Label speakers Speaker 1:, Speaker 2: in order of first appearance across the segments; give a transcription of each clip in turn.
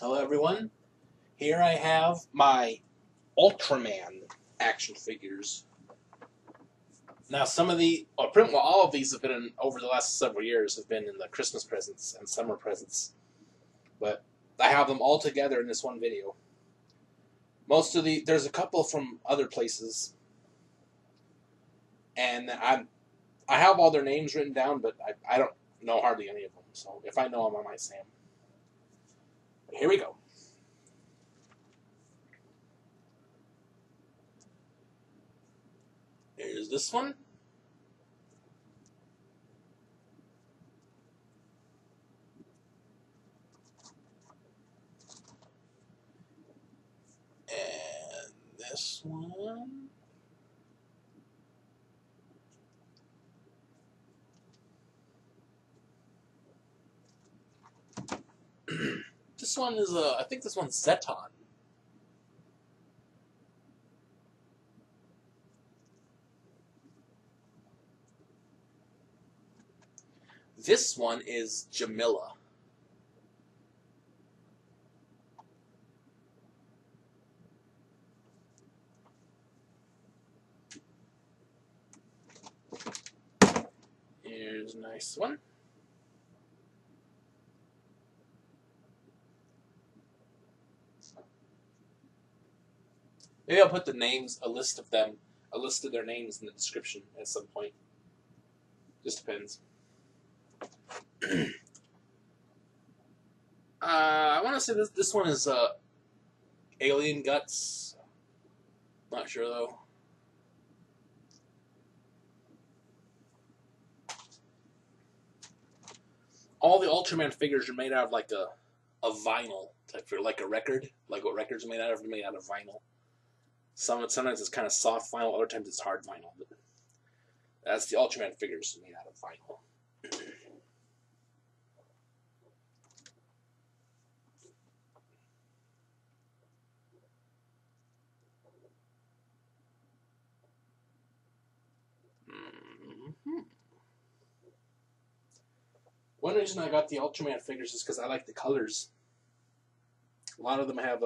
Speaker 1: Hello everyone, here I have my Ultraman action figures. Now all of these have been over the last several years have been in the Christmas presents and summer presents. But I have them all together in this one video. There's a couple from other places. And I have all their names written down, but I don't know hardly any of them. So if I know them, I might say them. But here we go. Here's this one. And this one. This one is I think this one's Zeton. This one is Jamila. Here's a nice one. Maybe I'll put the names, a list of their names in the description at some point. Just depends. I want to say this one is Alien Guts. Not sure though. All the Ultraman figures are made out of like a vinyl type figure, like a record, like what records are made out of. They're made out of vinyl. Sometimes it's kind of soft vinyl, other times it's hard vinyl. But that's the Ultraman figures made out of vinyl. One reason I got the Ultraman figures is because I like the colors. A lot of them have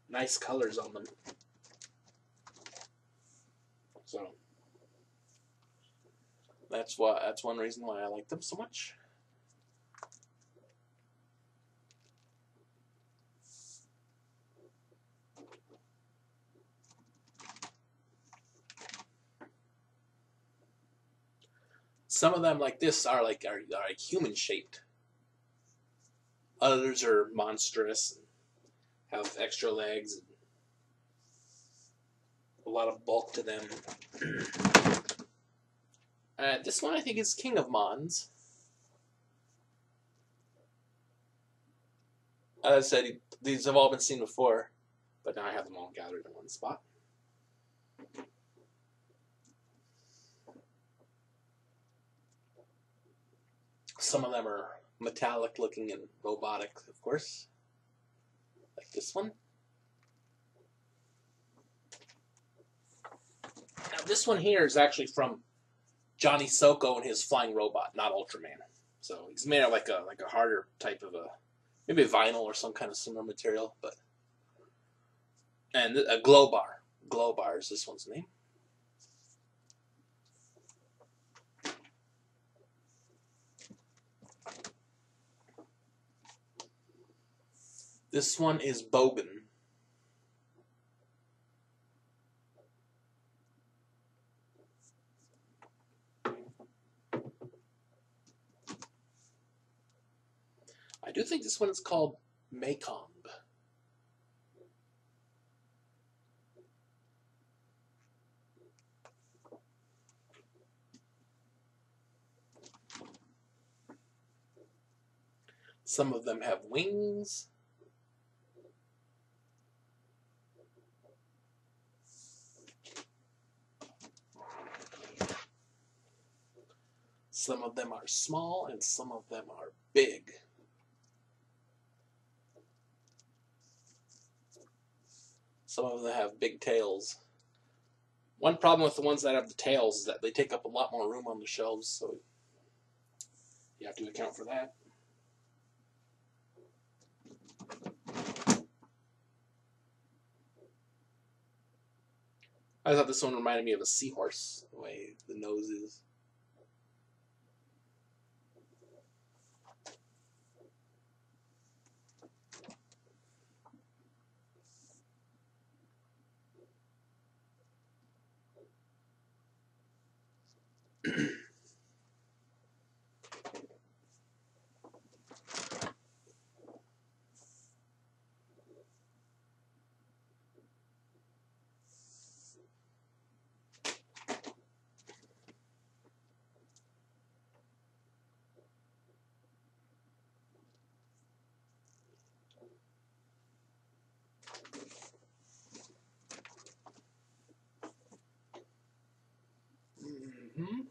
Speaker 1: nice colors on them. So that's one reason why I like them so much. Some of them, like this, are human shaped. Others are monstrous, and have extra legs, and a lot of bulk to them. This one I think is King of Mons. As I said, these have all been seen before, but now I have them all gathered in one spot. Some of them are metallic looking and robotic, of course, like this one. Now this one here is actually from Johnny Sokko and his flying robot, not Ultraman. So he's made of like a harder type of maybe vinyl or some kind of similar material, but and a glow bar is this one's name. This one is Bogan. I do think this one is called Mekong. Some of them have wings. Some of them are small and some of them are big. Some of them have big tails. One problem with the ones that have the tails is that they take up a lot more room on the shelves, so you have to account for that. I thought this one reminded me of a seahorse, the way the nose is. Mm-hmm.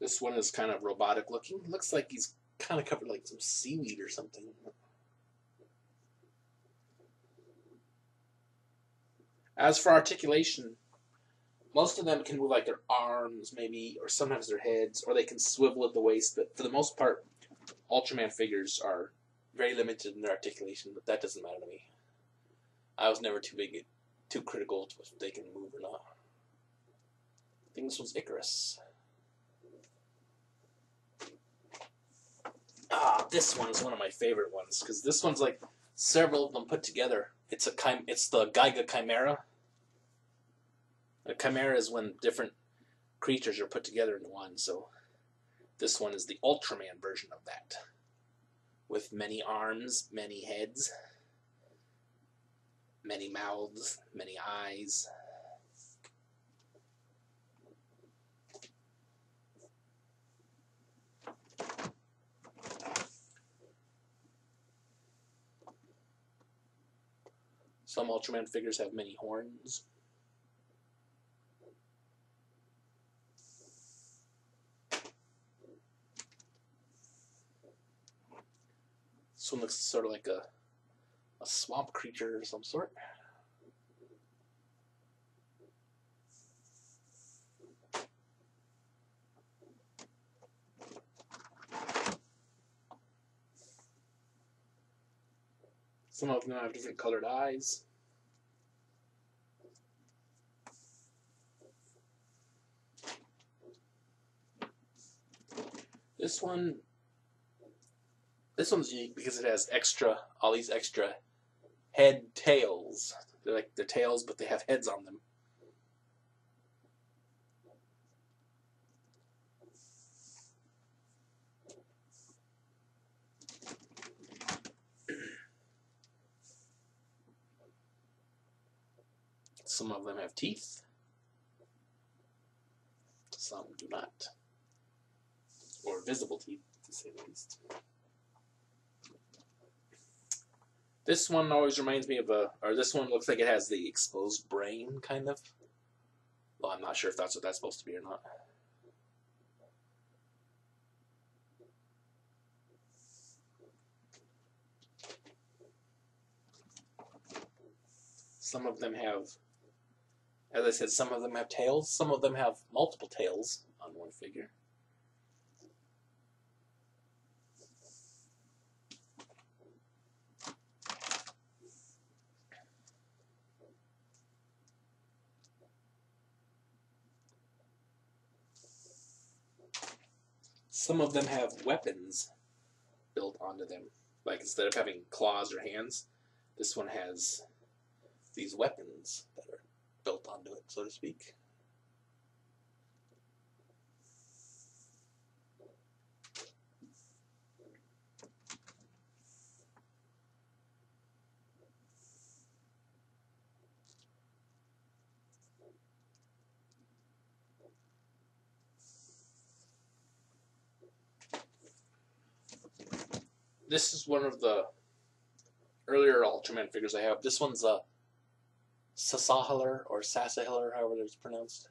Speaker 1: This one is kind of robotic looking. Looks like he's kind of covered like some seaweed or something. As for articulation, most of them can move like their arms, maybe, or sometimes their heads, or they can swivel at the waist. But for the most part, Ultraman figures are very limited in their articulation. But that doesn't matter to me. I was never too critical to if they can move or not. I think this one's Icarus. This one is one of my favorite ones because this one's like several of them put together. It's the Giga Chimera. A chimera is when different creatures are put together into one. So this one is the Ultraman version of that, with many arms, many heads, many mouths, many eyes. Some Ultraman figures have many horns. This one looks sort of like a swamp creature of some sort. Some of them have different colored eyes. This one's unique because it has all these extra tails. They're like they're tails, but they have heads on them. Some of them have teeth. Some do not. Or visible teeth, to say the least. This one always reminds me of this one looks like it has the exposed brain, kind of. Well, I'm not sure if that's what that's supposed to be or not. Some of them have, as I said, some of them have tails. Some of them have multiple tails on one figure. Some of them have weapons built onto them. Like instead of having claws or hands, this one has these weapons that are built onto it, so to speak. This is one of the earlier Ultraman figures I have. This one's a Sasahiller or Sasahiller, however it's pronounced.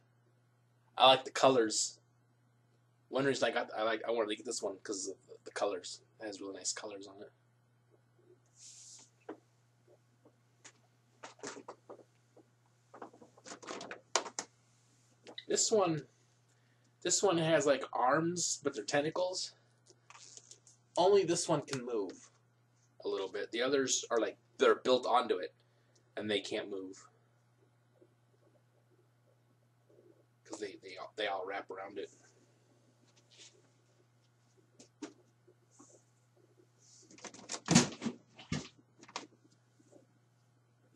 Speaker 1: I like the colors. One reason I wanted to get this one because of the colors. It has really nice colors on it. This one has like arms, but they're tentacles. Only this one can move a little bit. The others are like they're built onto it, and they can't move because they all wrap around it.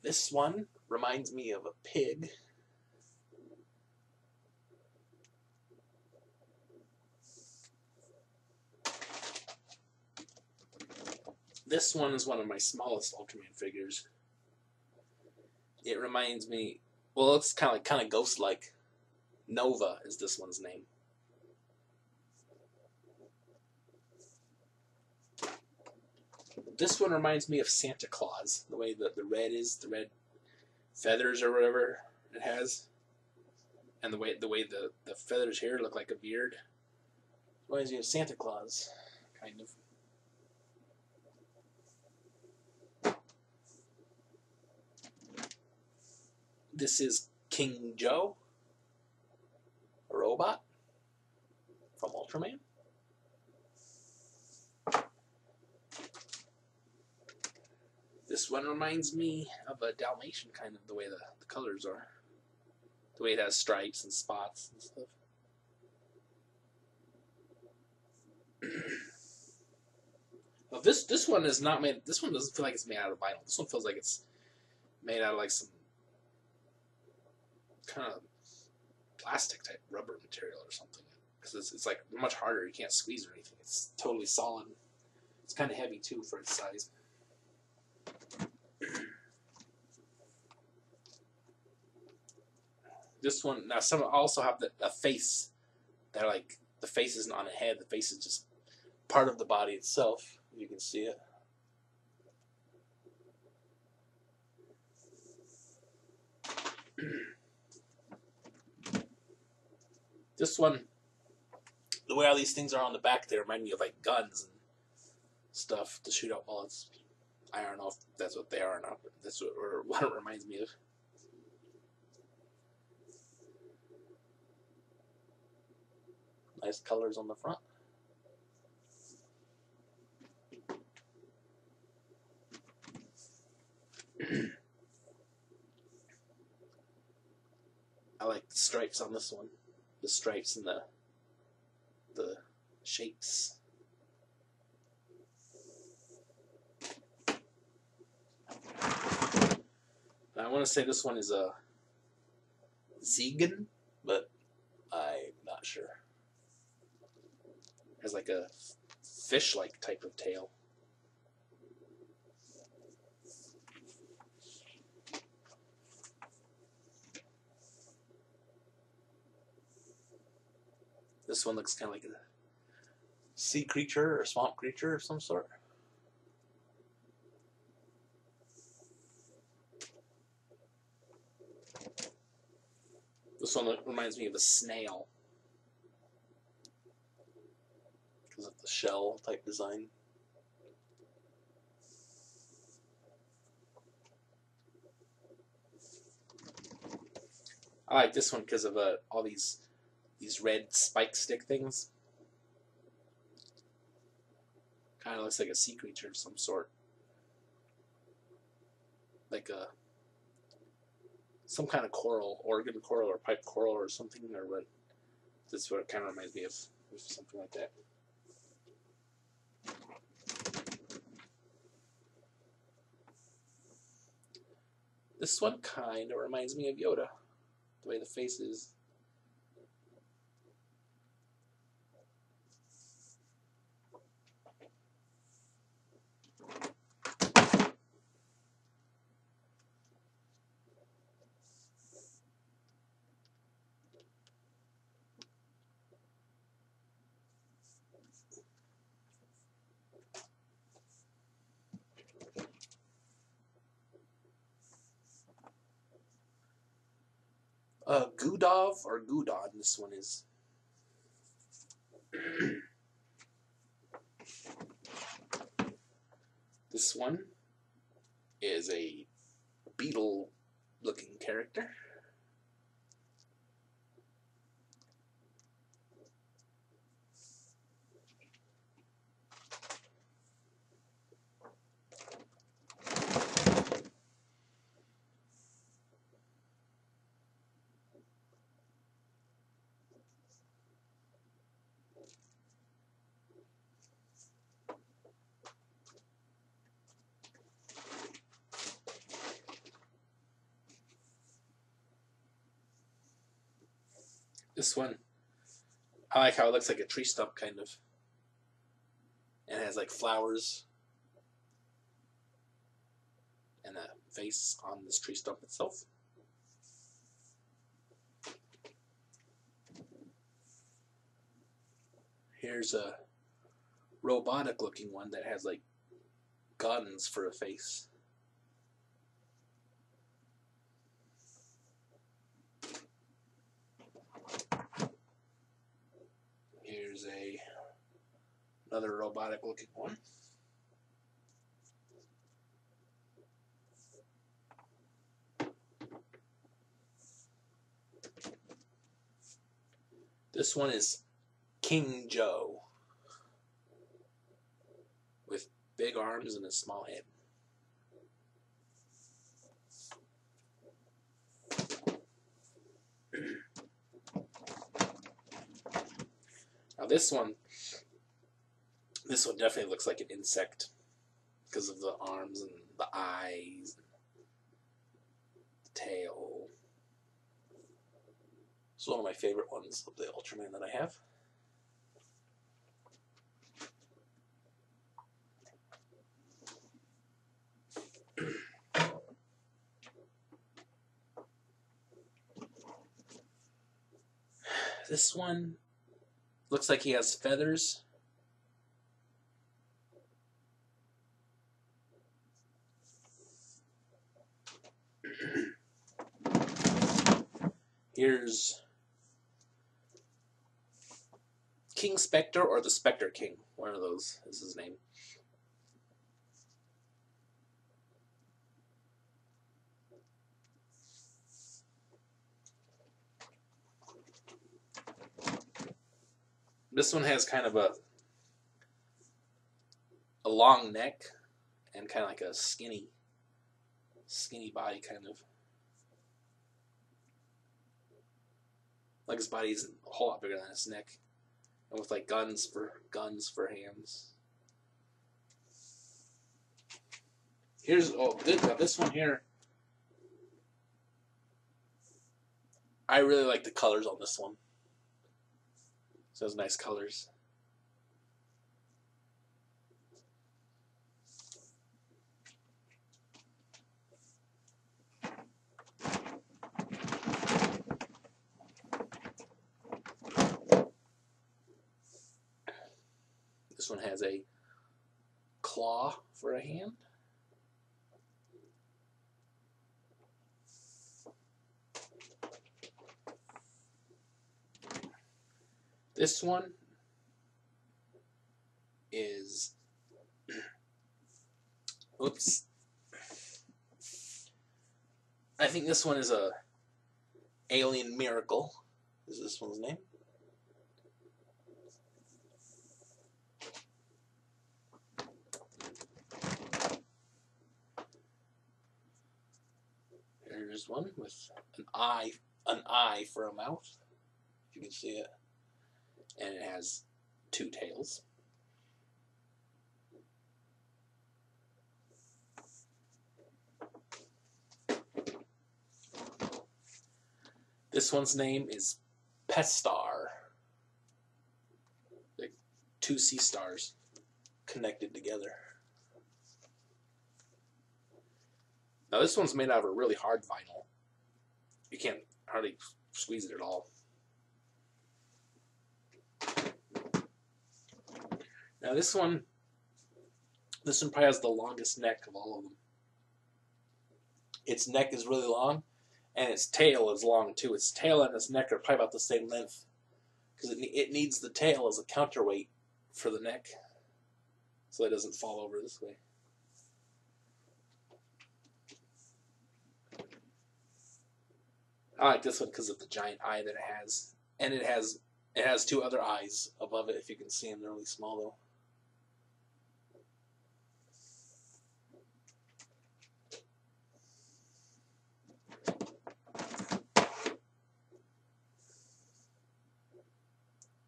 Speaker 1: This one reminds me of a pig. This one is one of my smallest Ultraman figures. It reminds me, well, it's kind of ghost-like. Nova is this one's name. This one reminds me of Santa Claus, the way that the red feathers or whatever it has, and the way the feathers here look like a beard. Reminds me of Santa Claus, kind of. This is King Joe, a robot from Ultraman. This one reminds me of a Dalmatian, kind of the way the colors are. The way it has stripes and spots and stuff. Well, this one is not made. This one doesn't feel like it's made out of vinyl. This one feels like it's made out of like some kind of plastic type rubber material or something. Because it's like much harder. You can't squeeze or anything. It's totally solid. It's kind of heavy too for its size. This one, now some also have a face. They're like, the face isn't on a head, the face is just part of the body itself. You can see it. This one, the way all these things are on the back, they remind me of like guns and stuff to shoot out bullets. I don't know if that's what they are or not, but that's what it reminds me of. Nice colors on the front. I like the stripes on this one. The stripes and the shapes. I want to say this one is a Zegan, but I'm not sure. Has like a fish-like type of tail. This one looks kind of like a sea creature or swamp creature of some sort. This one reminds me of a snail because of the shell type design. I like this one because of all these red spike stick things. Kind of looks like a sea creature of some sort, like some kind of coral, organ coral or pipe coral or something, or what. That's what it kind of reminds me of something like that. This one kind of reminds me of Yoda, the way the face is. Gudov or Gudon, this one is. This one is a beetle-looking character. This one, I like how it looks like a tree stump, kind of. And it has like flowers and a face on this tree stump itself. Here's a robotic looking one that has like guns for a face. Here's another robotic looking one. This one is King Joe with big arms and a small head. Now this one definitely looks like an insect because of the arms and the eyes and the tail. It's one of my favorite ones of the Ultraman that I have. This one looks like he has feathers. Here's King Spectre or the Spectre King. One of those is his name. This one has kind of a long neck and kind of like a skinny body, kind of. Like his body's a whole lot bigger than his neck, and with like guns for hands. Here's this one here. I really like the colors on this one. So it has nice colors. This one has a claw for a hand. This one is, oops. I think this one is a Alien Miracle. Is this one's name? Here's one with an eye for a mouth, if you can see it. And it has two tails. This one's name is Pestar. Like two sea stars connected together. Now this one's made out of a really hard vinyl. You can't hardly squeeze it at all. Now this one probably has the longest neck of all of them. Its neck is really long, and its tail is long too. Its tail and its neck are probably about the same length, because it needs the tail as a counterweight for the neck, so it doesn't fall over this way. I like this one because of the giant eye that it has, and it has two other eyes above it. If you can see them, they're really small though.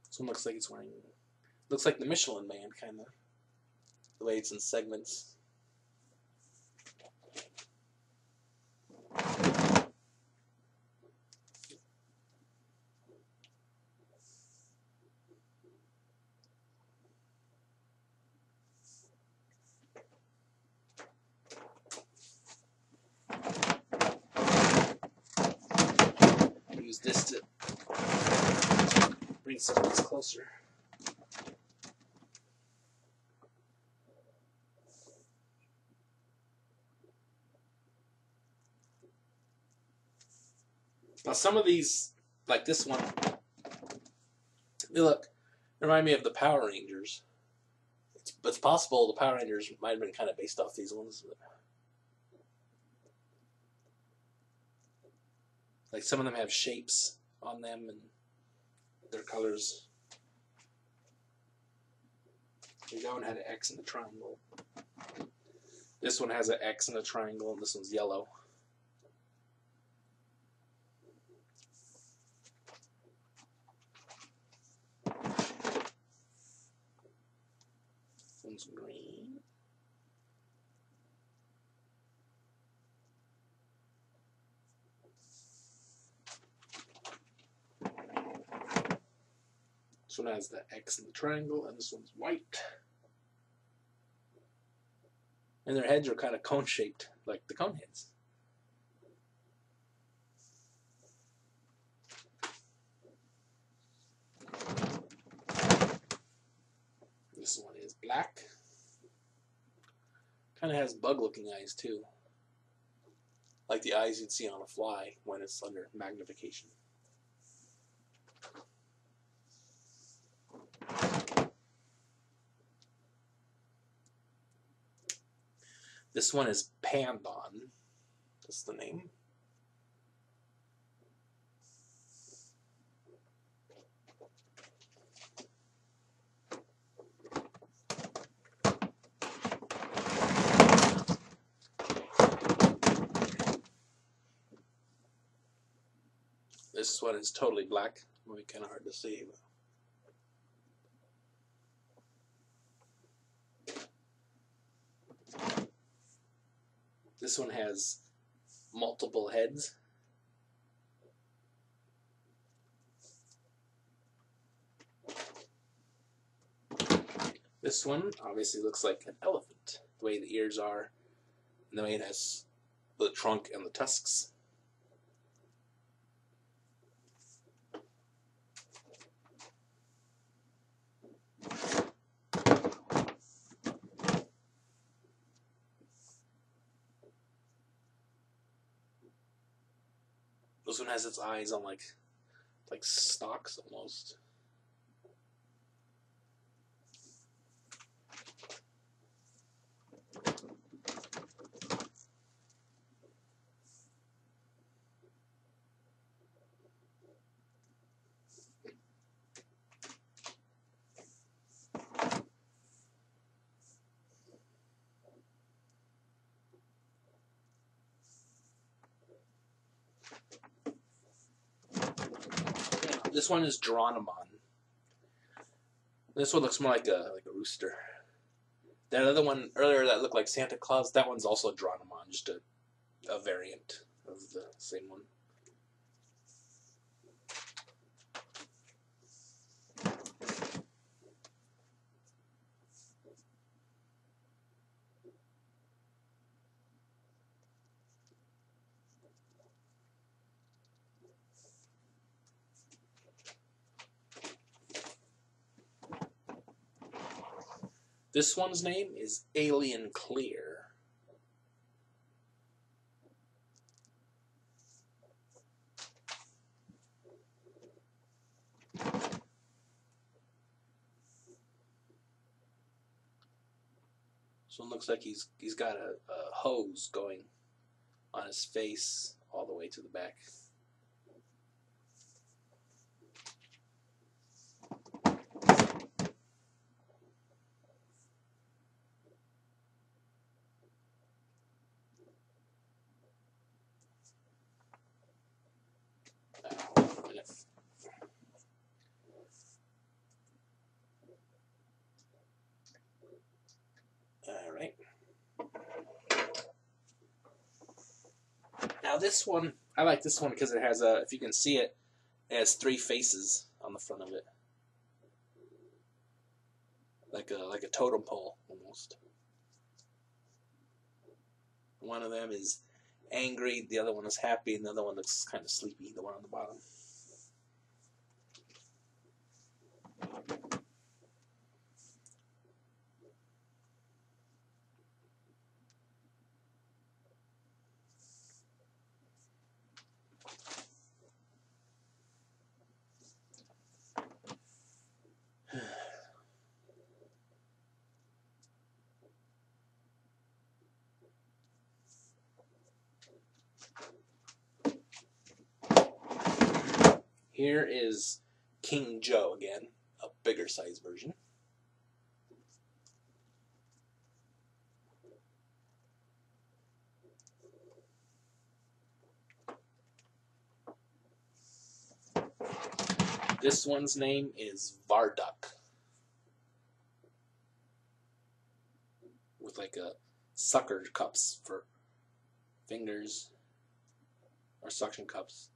Speaker 1: This one looks like it's wearing, looks like the Michelin Man, kind of, the way it's in segments. some of these closer. Now some of these, like this one, they remind me of the Power Rangers. It's possible the Power Rangers might have been kind of based off these ones. Like some of them have shapes on them and their colors. That one had an X and a triangle. This one has an X and a triangle, and this one's yellow. This one's green. This one has the X and the triangle, and this one's white. And their heads are kind of cone-shaped, like the cone heads. This one is black. Kind of has bug-looking eyes, too. Like the eyes you'd see on a fly when it's under magnification. This one is Pandon. That's the name. This one is totally black. Might be kind of hard to see. But this one has multiple heads. This one obviously looks like an elephant, the way the ears are, and the way it has the trunk and the tusks. This one has its eyes on like stalks almost. This one is Johnny. This one looks more like a rooster. That other one earlier that looked like Santa Claus, that one's also Johnny, just a variant of the same one. This one's name is Alien Clear. This one looks like he's got a hose going on his face all the way to the back. Alright. Now this one, I like this one because it has if you can see it, it has 3 faces on the front of it. Like a totem pole, almost. One of them is angry, the other one is happy, and the other one looks kind of sleepy, the one on the bottom. Here is King Joe again, a bigger size version. This one's name is Varduk, with like a sucker cups for fingers, or suction cups.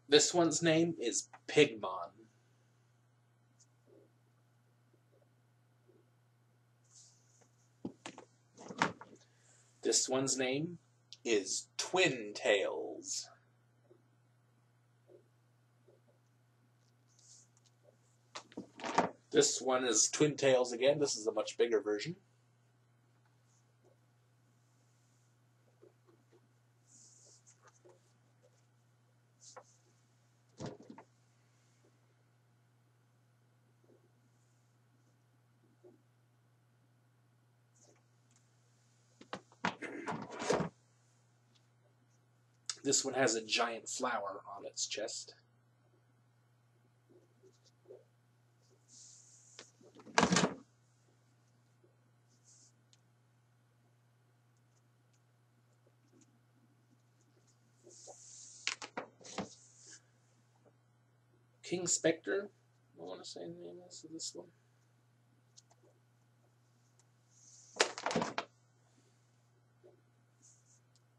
Speaker 1: This one's name is Pigmon. This one's name is Twin Tails. This one is Twin Tails again. This is a much bigger version. This one has a giant flower on its chest. King Spectre, I want to say the name is this one.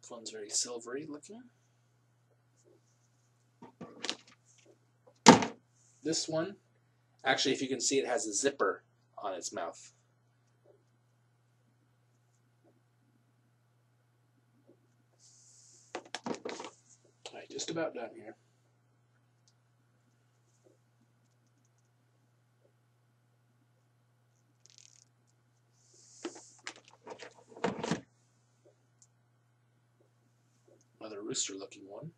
Speaker 1: This one's very silvery looking. This one, actually, if you can see, it has a zipper on its mouth. Alright, just about done here. Another rooster-looking one.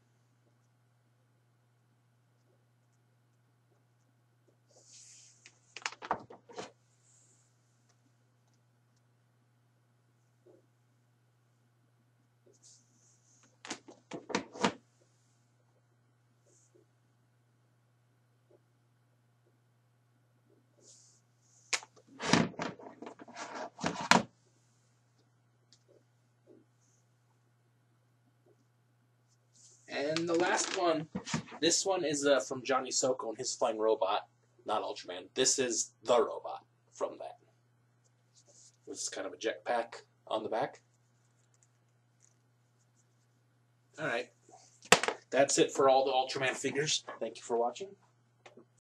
Speaker 1: And the last one, this one is from Johnny Sokko and his flying robot, not Ultraman. This is the robot from that. With kind of a jetpack on the back. Alright, that's it for all the Ultraman figures. Thank you for watching.